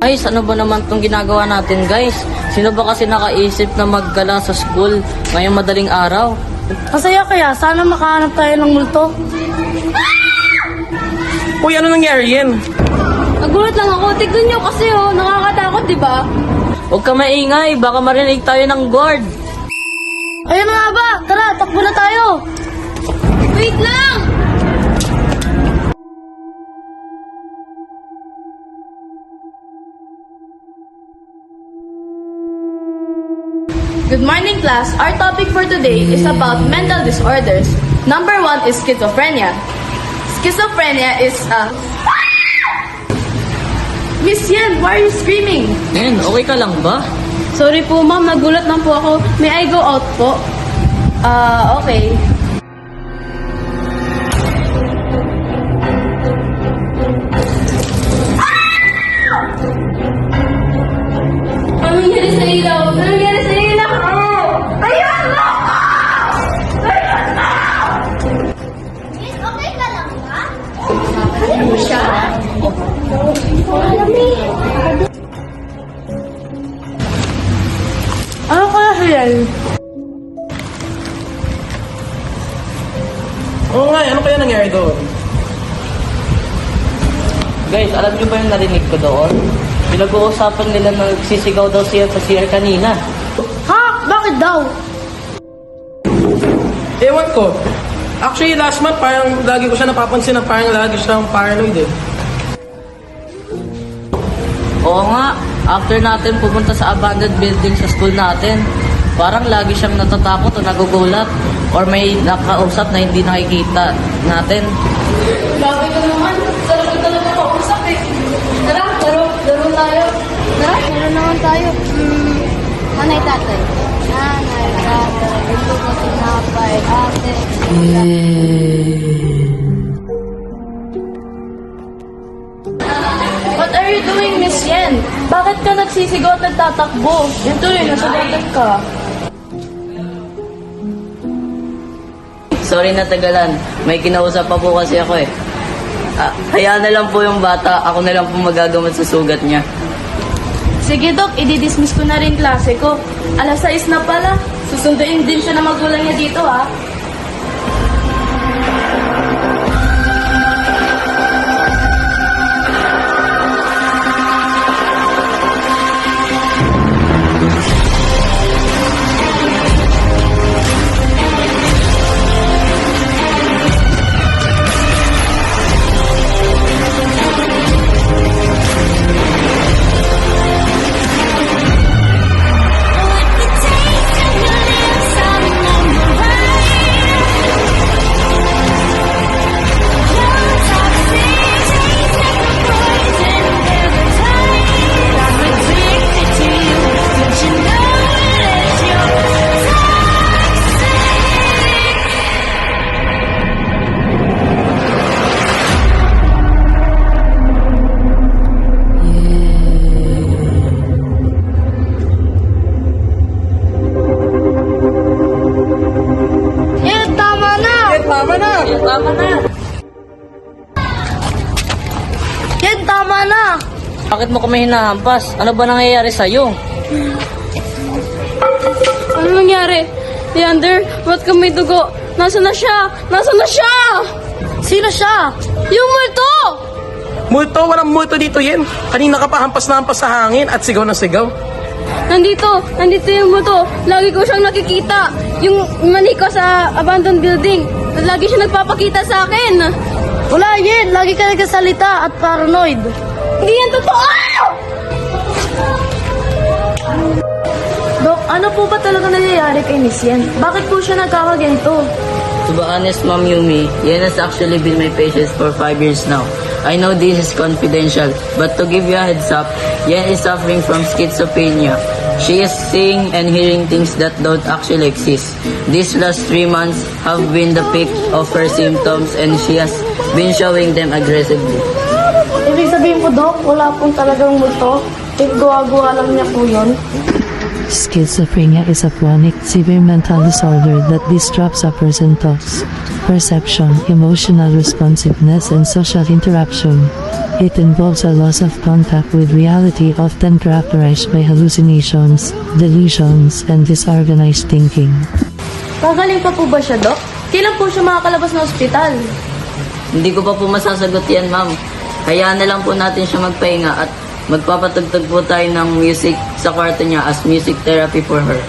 Guys, ano ba naman itong ginagawa natin, guys? Sino ba kasi nakaisip na maggala sa school ngayong madaling araw? Masaya kaya, sana makahanap tayo ng multo. Uy, ano nangyari yan? Nagulat lang ako, tignan nyo kasi nakakatakot, di ba? Huwag ka maingay, baka marinig tayo ng guard. Ayun na nga ba, tara, takbo na tayo. Wait lang! Good morning, class. Our topic for today is about mental disorders. Number 1 is schizophrenia. Schizophrenia is a... Miss Yan, why are you screaming? Men, okay ka lang ba? Sorry po, ma'am. Nagulat lang po ako. May I go out po? Okay. Ano nangyari sa ilaw? Ano nangyari sa ilaw? Ayan na! Ayan na! Miss, okay ka lang ba? Ano siya? Ano kaya yan? Oo nga, ano kaya nangyari doon? Guys, alam niyo ba yung narinig ko doon? Pinag-uusapan nila na nagsisigaw daw siya sa CR kanina. Ha? Bakit daw? Ewan ko. Actually, last month, parang lagi ko siya napapansin na parang lagi siyang paranoid eh. Oo nga, after natin pumunta sa abandoned building sa school natin, parang lagi siyang natatakot o nagugulat or may nakausap na hindi nakikita natin. Grabe ka naman. Talaga talaga kausap eh. Tara, laro tayo. Tara, meron naman tayo. Nanay tatay. Nanay tatay. Ito ko tinapay. Ate. What are you doing, Miss Yen? Bakit ka nagsisigaw at nagtatakbo? Yan tuloy, nasa dagat ka. Sorry na tagalan, may kinausap pa po kasi ako eh. Hayaan na lang po yung bata, ako na lang po magagamot sa sugat niya. Sige, Dok, i-dismiss ko na rin klase ko. 6:00 na pala. Susunduin din siya na magulang niya dito, ha? Yan, tama na! Tama na! Tama na! Yan, tama na! Bakit mo kami hinahampas? Ano ba nangyayari sa'yo? Ano nangyari? Leander, ba't ka may dugo? Nasaan na siya? Nasaan na siya? Sino siya? Yung multo! Multo, walang multo dito yan. Kanina ka pa hampas na hampas sa hangin at sigaw na sigaw. Nandito yung multo. Lagi ko siyang nakikita. Yung maniko sa abandoned building. Lagi siya nagpapakita sa akin. Wala yan, lagi ka nagsasalita at paranoid. Hindi yan totoo! Dok, ano po ba talaga nangyayari kay Miss Yen? Bakit po siya nagkakaganito? To be honest, Ma'am Yumi, Yen has actually been my patient for 5 years now. I know this is confidential, but to give you a heads up, Yen is suffering from schizophrenia. She is seeing and hearing things that don't actually exist. These last 3 months have been the peak of her symptoms and she has been showing them aggressively. Ibig sabihin po, Dok, wala pong talagang multo. Gawa-gawa lang niya po yun. Schizophrenia is a chronic, severe mental disorder that disrupts a person's thoughts, perception, emotional responsiveness, and social interaction. It involves a loss of contact with reality, often characterized by hallucinations, delusions, and disorganized thinking. Kagaling pa po ba siya, Dok? Kailan po siya makakalabas ng ospital? Hindi ko pa po masasagot yan, ma'am. Hayaan na lang po natin siya magpahinga at magpapatugtog po tayo ng music sa kwarto niya as music therapy for her.